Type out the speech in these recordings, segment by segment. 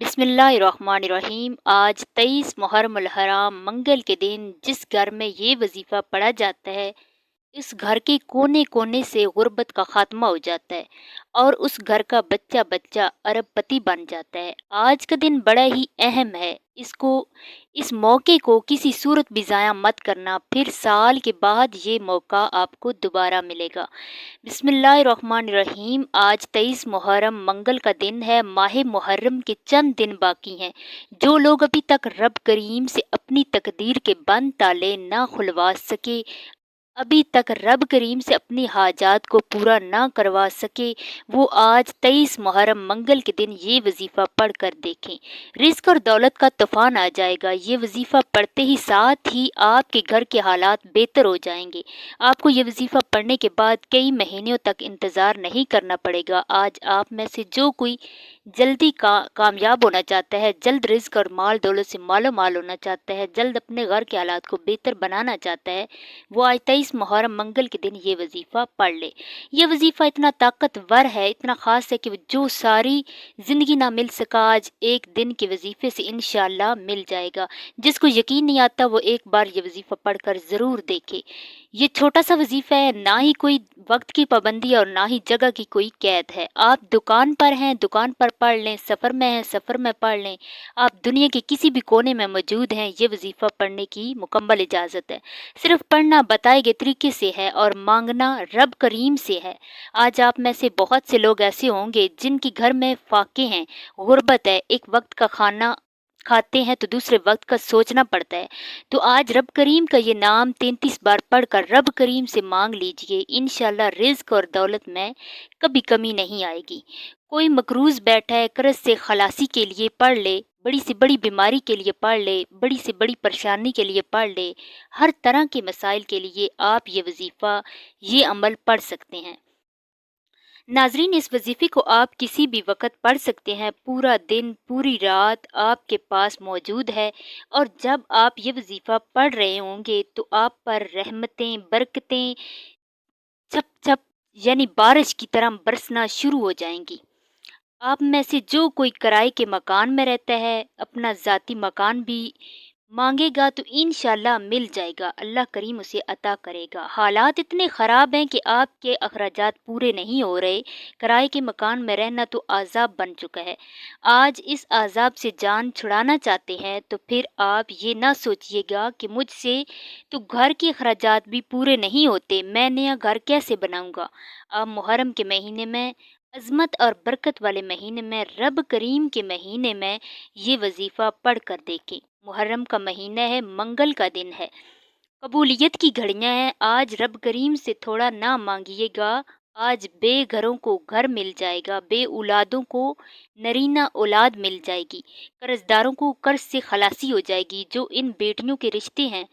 बिस्मिल्लाहिर्रहमानिर्रहीम। आज 23 मुहर्रम अल हराम मंगल के दिन जिस घर में ये वजीफ़ा पढ़ा जाता है, इस घर के कोने कोने से गुर्बत का खात्मा हो जाता है और उस घर का बच्चा बच्चा अरबपति बन जाता है। आज का दिन बड़ा ही अहम है। इस मौके को किसी सूरत भी ज़ाया मत करना, फिर साल के बाद ये मौका आपको दोबारा मिलेगा। बिस्मिल्लाहिर्रहमानिर्रहीम। आज 23 मुहर्रम मंगल का दिन है। माह मुहर्रम के चंद दिन बाकी हैं। जो लोग अभी तक रब करीम से अपनी तकदीर के बंद ताले ना खुलवा सके, अभी तक रब करीम से अपनी हाजात को पूरा ना करवा सके, वो आज 23 मुहर्रम मंगल के दिन ये वजीफ़ा पढ़ कर देखें। रिस्क और दौलत का तूफान आ जाएगा। ये वजीफ़ा पढ़ते ही साथ ही आपके घर के हालात बेहतर हो जाएंगे। आपको ये वजीफ़ा पढ़ने के बाद कई महीनों तक इंतज़ार नहीं करना पड़ेगा। आज आप में से जो कोई जल्दी कामयाब होना चाहता है, जल्द रिस्क और माल दौलत से मालो माल होना चाहता है, जल्द अपने घर के हालात को बेहतर बनाना चाहता है, वो आज 23 मुहर्रम मंगल के दिन ये वजीफ़ा पढ़ ले। ये वजीफ़ा इतना ताकतवर है, इतना ख़ास है कि जो सारी ज़िंदगी ना मिल सका, आज एक दिन के वजीफ़े से इंशाअल्लाह मिल जाएगा। जिसको यकीन नहीं आता वो एक बार ये वजीफ़ा पढ़कर ज़रूर देखे। ये छोटा सा वजीफ़ा है, ना ही कोई वक्त की पाबंदी और ना ही जगह की कोई कैद है। आप दुकान पर हैं, दुकान पर पढ़ लें, सफ़र में हैं, सफ़र में पढ़ लें, आप दुनिया के किसी भी कोने में मौजूद हैं, ये वजीफ़ा पढ़ने की मुकम्मल इजाज़त है। सिर्फ पढ़ना बताए गए तरीके से है और मांगना रब करीम से है। आज आप में से बहुत से लोग ऐसे होंगे जिनके घर में फाके हैं, गुर्बत है, एक वक्त का खाना खाते हैं तो दूसरे वक्त का सोचना पड़ता है। तो आज रब करीम का ये नाम 33 बार पढ़कर रब करीम से मांग लीजिए। इंशाल्लाह रिज़्क और दौलत में कभी कमी नहीं आएगी। कोई मकरूज़ बैठा है, कर्ज से खलासी के लिए पढ़ ले, बड़ी से बड़ी बीमारी के लिए पढ़ ले, बड़ी से बड़ी परेशानी के लिए पढ़ ले, हर तरह के मसाइल के लिए आप ये वजीफ़ा, ये अमल पढ़ सकते हैं। नाजरीन, इस वजीफ़े को आप किसी भी वक़्त पढ़ सकते हैं। पूरा दिन, पूरी रात आपके पास मौजूद है और जब आप ये वजीफ़ा पढ़ रहे होंगे तो आप पर रहमतें, बरकतें छप छप यानी बारिश की तरह बरसना शुरू हो जाएंगी। आप में से जो कोई किराए के मकान में रहता है, अपना ज़ाती मकान भी मांगेगा तो इंशाल्लाह मिल जाएगा। अल्लाह करीम उसे अता करेगा। हालात इतने ख़राब हैं कि आपके अखराजात पूरे नहीं हो रहे। किराए के मकान में रहना तो आज़ाब बन चुका है। आज इस आज़ाब से जान छुड़ाना चाहते हैं तो फिर आप ये ना सोचिएगा कि मुझसे तो घर के अखराजात भी पूरे नहीं होते, मैं नया घर कैसे बनाऊंगा। आप मुहर्रम के महीने में, अज़मत और बरकत वाले महीने में, रब करीम के महीने में ये वजीफ़ा पढ़ कर देखें। मुहर्रम का महीना है, मंगल का दिन है, कबूलियत की घड़ियां हैं। आज रब करीम से थोड़ा ना मांगिएगा। आज बेघरों को घर मिल जाएगा, बे औलादों को नरीना औलाद मिल जाएगी, कर्जदारों को कर्ज से खलासी हो जाएगी। जो इन बेटियों के रिश्ते हैं,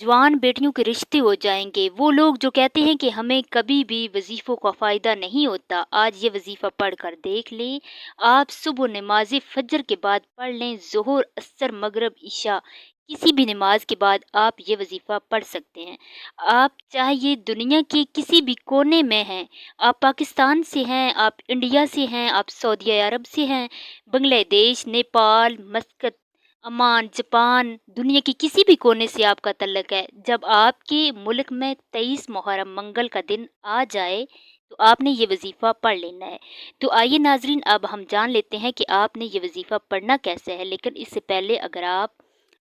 जवान बेटियों के रिश्ते हो जाएंगे। वो लोग जो कहते हैं कि हमें कभी भी वजीफ़ों का फ़ायदा नहीं होता, आज ये वजीफ़ा पढ़ कर देख लें। आप सुबह नमाज फजर के बाद पढ़ लें, ज़ोहर, असर, मगरब, ईशा, किसी भी नमाज के बाद आप ये वजीफ़ा पढ़ सकते हैं। आप चाहे दुनिया के किसी भी कोने में हैं, आप पाकिस्तान से हैं, आप इंडिया से हैं, आप सऊदी अरब से हैं, बांग्लादेश, नेपाल, मस्कत, ओमान, जापान, दुनिया के किसी भी कोने से आपका तल्लक है, जब आपके मुल्क में 23 मुहर्रम मंगल का दिन आ जाए तो आपने ये वजीफ़ा पढ़ लेना है। तो आइए नाजरीन, अब हम जान लेते हैं कि आपने ये वजीफ़ा पढ़ना कैसे है। लेकिन इससे पहले अगर आप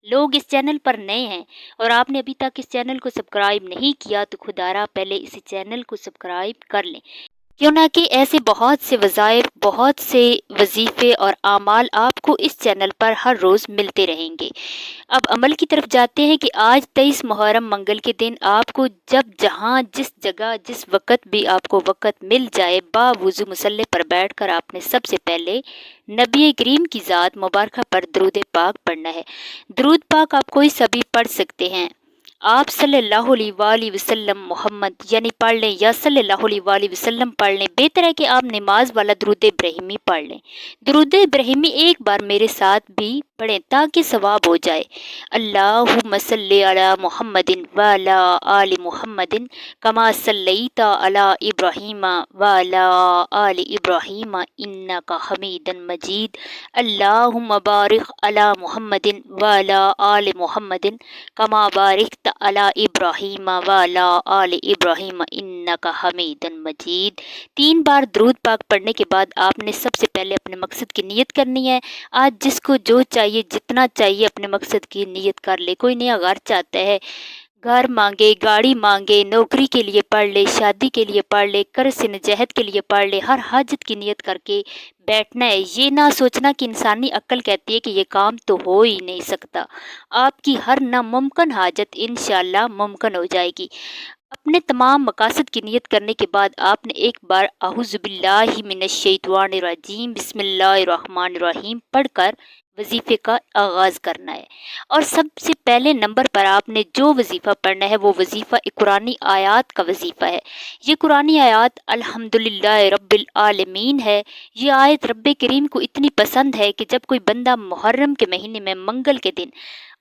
लोग इस चैनल पर नए हैं और आपने अभी तक इस चैनल को सब्सक्राइब नहीं किया तो खुदारा पहले इस चैनल को सब्सक्राइब कर लें, क्यों ना कि ऐसे बहुत से वज़ाइफ, बहुत से वजीफ़े और आमाल आपको इस चैनल पर हर रोज़ मिलते रहेंगे। अब अमल की तरफ जाते हैं कि आज 23 मुहर्रम मंगल के दिन आपको जब जहाँ जिस जगह जिस वक़्त भी आपको वक़्त मिल जाए, बावुज़ू मुसल्ले पर बैठकर आपने सबसे पहले नबी करीम की ज़ात मुबारक पर दरूद पाक पढ़ना है। दरूद पाक आप कोई सभी पढ़ सकते हैं। आप सल्लल्लाहु अलैहि वसल्लम मोहम्मद यानी पढ़ लें या सल्लल्लाहु अलैहि वसल्लम पढ़ लें। बेहतर है कि आप नमाज वाला दरूद इब्राहिमी पढ़ लें। दरूद इब्राहिमी एक बार मेरे साथ भी पढ़ें ताकि सवाब हो जाए। अल्लाहुम्मा सल्ली अला मुहम्मदिन व अला आलि मुहम्मदिन कमा सल्लैता अला इब्राहीम व अला आलि इब्राहीम इन्नका हमीदन मजीद। अल्लाहुम्मा बारिक अला मुहम्मदिन व अला आलि मुहम्मदिन कमा बारिकता अला इब्राहीम व अला आलि इब्राहीम इन्नका हमीदन मजीद। 3 बार दुरूद पाक पढ़ने के बाद आपने सबसे पहले अपने मकसद की नियत करनी है। आज जिसको जो चाहिए, जितना चाहिए, अपने मकसद की नियत कर ले। कोई नया घर चाहता है, घर मांगे, गाड़ी मांगे, नौकरी के लिए पढ़ ले, शादी के लिए पढ़ ले, कर्ज से निजाहत के लिए पढ़ ले। हर हाजत की नियत करके बैठना है। ये ना सोचना कि इंसानी अक्ल कहती है कि ये काम तो हो ही नहीं सकता। आपकी हर नामुमकिन हाजत इंशाअल्लाह मुमकिन हो जाएगी। अपने तमाम मकासद की नियत करने के बाद आपने एक बार अऊज़ु बिल्लाहि मिनश्शैतानिर रजीम बिस्मिल्लाहिर्रहमानिर्रहीम पढ़कर वजीफे का आगाज़ करना है। और सबसे पहले नंबर पर आपने जो वजीफ़ा पढ़ना है वो वजीफ़ा कुरानी आयात का वजीफ़ा है। ये कुरानी आयात अल्हम्दुलिल्लाह रब्बिल आलमीन है। ये आयत रब्बे करीम को इतनी पसंद है कि जब कोई बंदा मुहर्रम के महीने में मंगल के दिन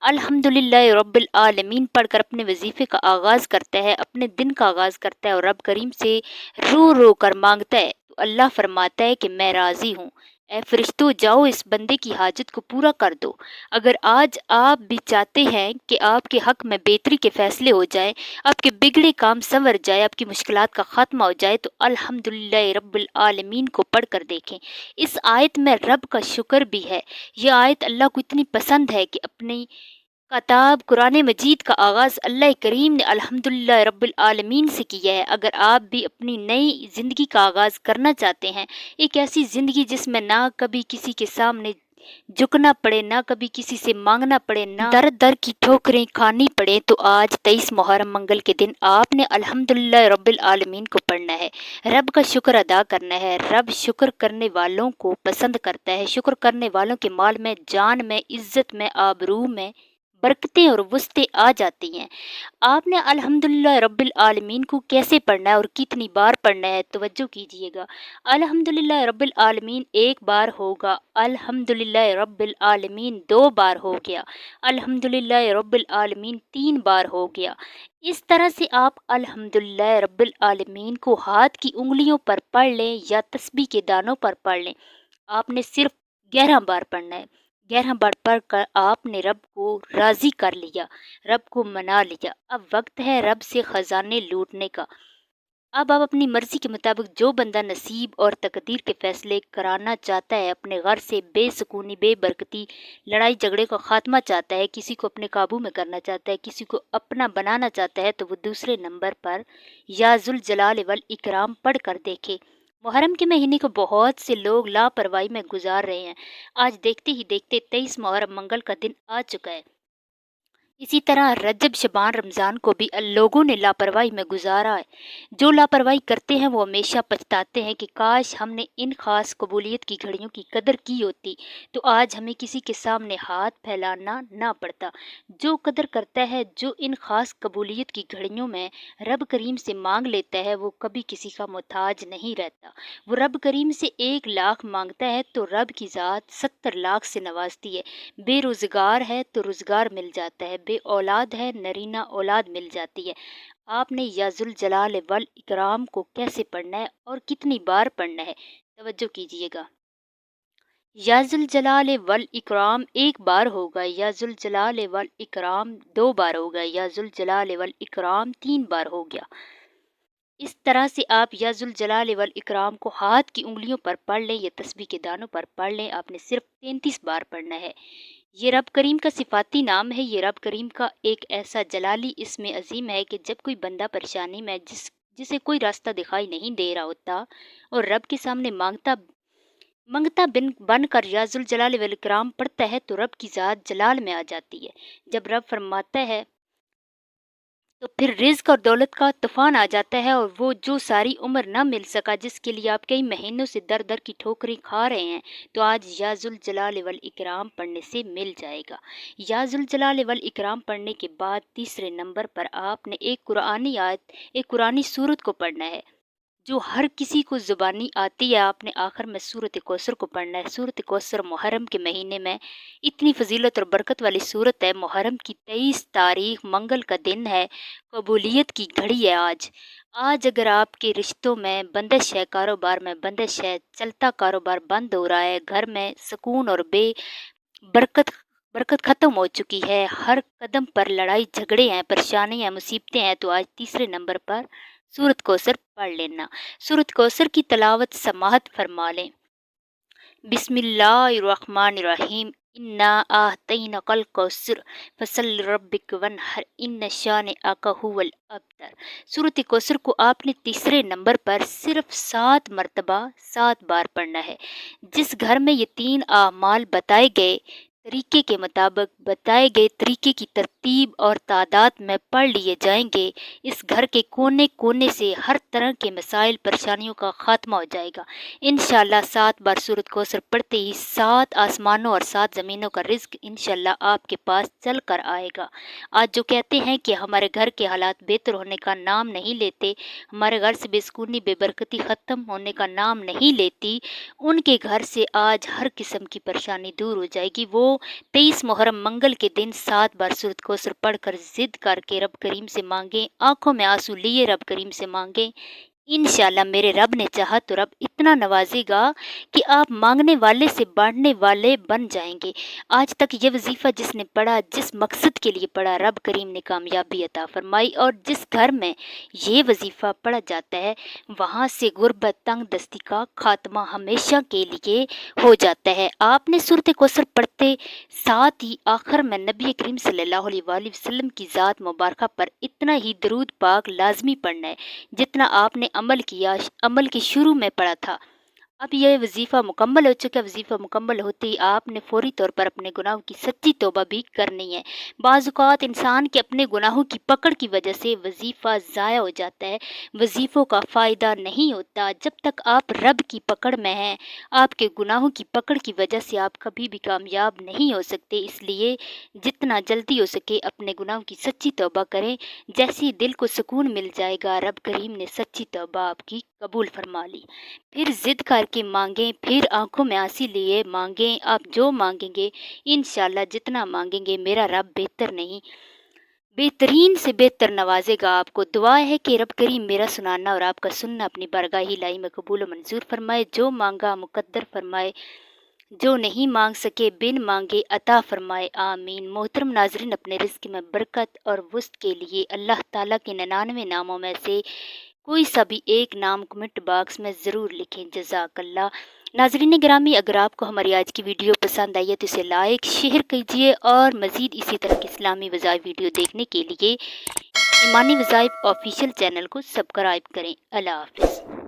अल्हम्दुलिल्लाह रब्बिल आलमीन पढ़कर अपने वजीफे का आगाज़ करता है, अपने दिन का आगाज़ करता है और रब करीम से रो रो कर मांगता है, तो अल्लाह फरमाता है कि मैं राज़ी हूँ। ए फरिश्तों, जाओ इस बंदे की हाजत को पूरा कर दो। अगर आज आप भी चाहते हैं कि आपके हक में बेहतरी के फैसले हो जाए, आपके बिगड़े काम संवर जाए, आपकी मुश्किलात का खात्मा हो जाए, तो अल्हम्दुलिल्लाह रब्बिल आलमीन को पढ़ कर देखें। इस आयत में रब का शुक्र भी है। यह आयत अल्लाह को इतनी पसंद है कि अपनी किताब कुरान मजीद का आगाज़ अल्लाह करीम ने अल्हम्दुलिल्लाह रब्बिल आलमीन से किया है। अगर आप भी अपनी नई ज़िंदगी का आगाज़ करना चाहते हैं, एक ऐसी ज़िंदगी जिसमें ना कभी किसी के सामने झुकना पड़े, ना कभी किसी से मांगना पड़े, ना दर दर की ठोकरें खानी पड़े, तो आज 23 मुहर्रम मंगल के दिन आपने अल्हम्दुलिल्लाह रब्बिल आलमीन को पढ़ना है। रब का शुक्र अदा करना है। रब शुक्र करने वालों को पसंद करता है। शुक्र करने वालों के माल में, जान में, इज्जत में, आबरू में बरकतें और वुस्तें आ जाती हैं। आपने अल्हम्दुलिल्लाह रब्बिल आलमीन को कैसे पढ़ना है और कितनी बार पढ़ना है, तवज्जो कीजिएगा। अल्हम्दुलिल्लाह रब्बिल आलमीन 1 बार होगा, अल्हम्दुलिल्लाह रब्बिल आलमीन 2 बार हो गया, अल्हम्दुलिल्लाह रब्बिल आलमीन 3 बार हो गया। इस तरह से आप अल्हम्दुलिल्लाह रब्बिल आलमीन को हाथ की उंगलियों पर पढ़ लें या तस्बीह के दानों पर पढ़ लें। आपने सिर्फ 11 बार पढ़ना है। 11 बार पढ़कर आपने रब को राज़ी कर लिया, रब को मना लिया। अब वक्त है रब से ख़जाने लूटने का। अब आप अपनी मर्ज़ी के मुताबिक जो बंदा नसीब और तकदीर के फ़ैसले कराना चाहता है, अपने घर से बेसुकूनी, बेबरकती, लड़ाई झगड़े का ख़ात्मा चाहता है, किसी को अपने काबू में करना चाहता है, किसी को अपना बनाना चाहता है, तो वो दूसरे नंबर पर या ज़ुल जलाल वल इकराम पढ़ कर देखे। मुहर्रम के महीने को बहुत से लोग लापरवाही में गुजार रहे हैं। आज देखते ही देखते 23 मुहर्रम मंगल का दिन आ चुका है। इसी तरह रजब, शबान, रमज़ान को भी लोगों ने लापरवाही में गुजारा है। जो लापरवाही करते हैं वो हमेशा पछताते हैं कि काश हमने इन ख़ास कबूलियत की घड़ियों की कदर की होती, तो आज हमें किसी के सामने हाथ फैलाना ना पड़ता। जो कदर करता है, जो इन ख़ास कबूलियत की घड़ियों में रब करीम से मांग लेता है, वो कभी किसी का मोहताज नहीं रहता। वो रब करीम से 1 लाख मांगता है तो रब की ज़ात 70 लाख से नवाजती है। बेरोज़गार है तो रोज़गार मिल जाता है, बे औलाद है नरीना औलाद मिल जाती है। आपने या ज़ुल जलाल वल इकराम को कैसे पढ़ना है और कितनी बार पढ़ना है, तवज्जो कीजिएगा। या ज़ुल जलाल वल इकराम 1 बार होगा, या ज़ुल जलाल वल इकराम 2 बार होगा, या ज़ुल जलाल वल इकराम 3 बार हो गया। इस तरह से आप या ज़ुल जलाल वल इकराम को हाथ की उंगलियों पर पढ़ लें या तस्बीह के दानों पर पढ़ लें। आपने सिर्फ 33 बार पढ़ना है। ये रब करीम का सिफाती नाम है। ये रब करीम का एक ऐसा जलाली इसमें अजीम है कि जब कोई बंदा परेशानी में जिसे कोई रास्ता दिखाई नहीं दे रहा होता और रब के सामने मांगता मंगता बिन बनकर या ज़ुल जलाल वल इकराम पढ़ता है, तो रब की ज़ात जलाल में आ जाती है। जब रब फरमाता है तो फिर रिज़्क और दौलत का तूफ़ान आ जाता है, और वो जो सारी उम्र ना मिल सका, जिसके लिए आप कई महीनों से दर दर की ठोकरें खा रहे हैं, तो आज या ज़ुल जलाल वल इकराम पढ़ने से मिल जाएगा। या ज़ुल जलाल वल इकराम पढ़ने के बाद तीसरे नंबर पर आपने एक कुरानी आयत, एक कुरानी सूरत को पढ़ना है। جو ہر کسی کو زبانی آتی ہے، آپ نے آخر میں سورۃ کوثر کو پڑھنا ہے۔ سورۃ کوثر محرم کے مہینے میں اتنی فضیلت اور برکت والی سورت ہے۔ محرم کی 23 تاریخ منگل کا دن ہے، قبولیت کی گھڑی ہے آج۔ آج اگر آپ کے رشتوں میں بندش ہے، کاروبار میں بندش ہے، چلتا کاروبار بند ہو رہا ہے، گھر میں سکون اور برکت برکت ختم ہو چکی ہے، ہر قدم پر لڑائی جھگڑے ہیں، پریشانیاں مصیبتیں ہیں، تو آج تیسرے نمبر پر سورۃ کوثر پڑھ لینا۔ سورۃ کوثر کی تلاوت سماعت فرما لیں۔ بسم اللہ الرحمن الرحیم، انا اعطیناک الکوثر فصل لربک وانحر ان شانئک ھو الابتر۔ سورۃ کوثر کو آپ نے تیسرے نمبر پر صرف 7 مرتبہ 7 بار پڑھنا ہے۔ جس گھر میں یہ 3 اعمال بتائے گئے طریقے کے مطابق بتائے گئے طریقے کی ترتیب اور تعداد میں پڑھ لیے جائیں گے، اس گھر کے کونے کونے سے ہر طرح کے مسائل پریشانیوں کا خاتمہ ہو جائے گا۔ انشاءاللہ 7 بار سورۃ کوثر پڑھتے ہی 7 آسمانوں اور 7 زمینوں کا رزق انشاءاللہ آپ کے پاس چل کر آئے گا۔ آج جو کہتے ہیں کہ ہمارے گھر کے حالات بہتر ہونے کا نام نہیں لیتے، ہمارے گھر سے بے سکونی بے برکتی ختم ہونے کا نام نہیں لیتی، ان کے گھر سے آج ہر قسم کی پریشانی دور ہو جائے گی۔ وہ 23 محرم منگل کے دن 7 بار سورۃ کوثر پڑھ کر ضد کر کے رب کریم سے مانگیں، آنکھوں میں آنسو لیے رب کریم سے مانگیں۔ انشاءاللہ میرے رب نے چاہا تو رب اتنا نوازے گا کہ آپ مانگنے والے سے بانٹنے والے بن جائیں گے۔ آج تک یہ وظیفہ جس نے پڑھا، جس مقصد کے لیے پڑھا، رب کریم نے کامیابی عطا فرمائی، اور جس گھر میں یہ وظیفہ پڑھا جاتا ہے وہاں سے غربت تنگ دستی کا خاتمہ ہمیشہ کے لیے ہو جاتا ہے۔ آپ نے سورۃ کوثر پڑھتے ساتھ ہی آخر میں نبی کریم صلی اللہ علیہ وآلہ وسلم کی ذات مبارکہ پر اتنا ہی درود پاک لازمی پڑھنا ہے جتنا آپ نے عمل کے شروع میں پڑھا تھا۔ اب یہ وظیفہ مکمل ہو چکا ہے۔ وظیفہ مکمل ہوتے ہی آپ نے فوری طور پر اپنے گناہوں کی سچی توبہ بھی کرنی ہے۔ بعض اوقات انسان کے اپنے گناہوں کی پکڑ کی وجہ سے وظیفہ ضائع ہو جاتا ہے، وظیفوں کا فائدہ نہیں ہوتا۔ جب تک آپ رب کی پکڑ میں ہیں، آپ کے گناہوں کی پکڑ کی وجہ سے آپ کبھی بھی کامیاب نہیں ہو سکتے۔ اس لیے جتنا جلدی ہو سکے اپنے گناہوں کی سچی توبہ کریں، جیسے دل کو سکون مل جائے گا رب کریم نے سچی توبہ آپ کی قبول فرما لی۔ پھر ضد کر کے مانگیں، پھر آنکھوں میں آنسو لیے مانگیں۔ آپ جو مانگیں گے انشاءاللہ جتنا مانگیں گے میرا رب بہتر نہیں بہترین سے بہتر نوازے گا آپ کو۔ دعا ہے کہ رب کریم میرا سنانا اور آپ کا سننا اپنی بارگاہ الہی میں قبول و منظور فرمائے، جو مانگا مقدر فرمائے، جو نہیں مانگ سکے بن مانگے عطا فرمائے، آمین۔ محترم ناظرین، اپنے رزق میں برکت اور وسعت کے لیے اللہ تعالیٰ کے 99 ناموں میں سے کوئی سا بھی ایک نام کمنٹ باکس میں ضرور لکھیں۔ جزاک اللہ۔ ناظرین گرامی، اگر آپ کو ہماری آج کی ویڈیو پسند آئی ہے تو اسے لائک شیئر کیجیے، اور مزید اسی طرح کی اسلامی وظائف ویڈیو دیکھنے کے لیے ایمانی وظائف آفیشیل چینل کو سبسکرائب کریں۔ اللہ حافظ۔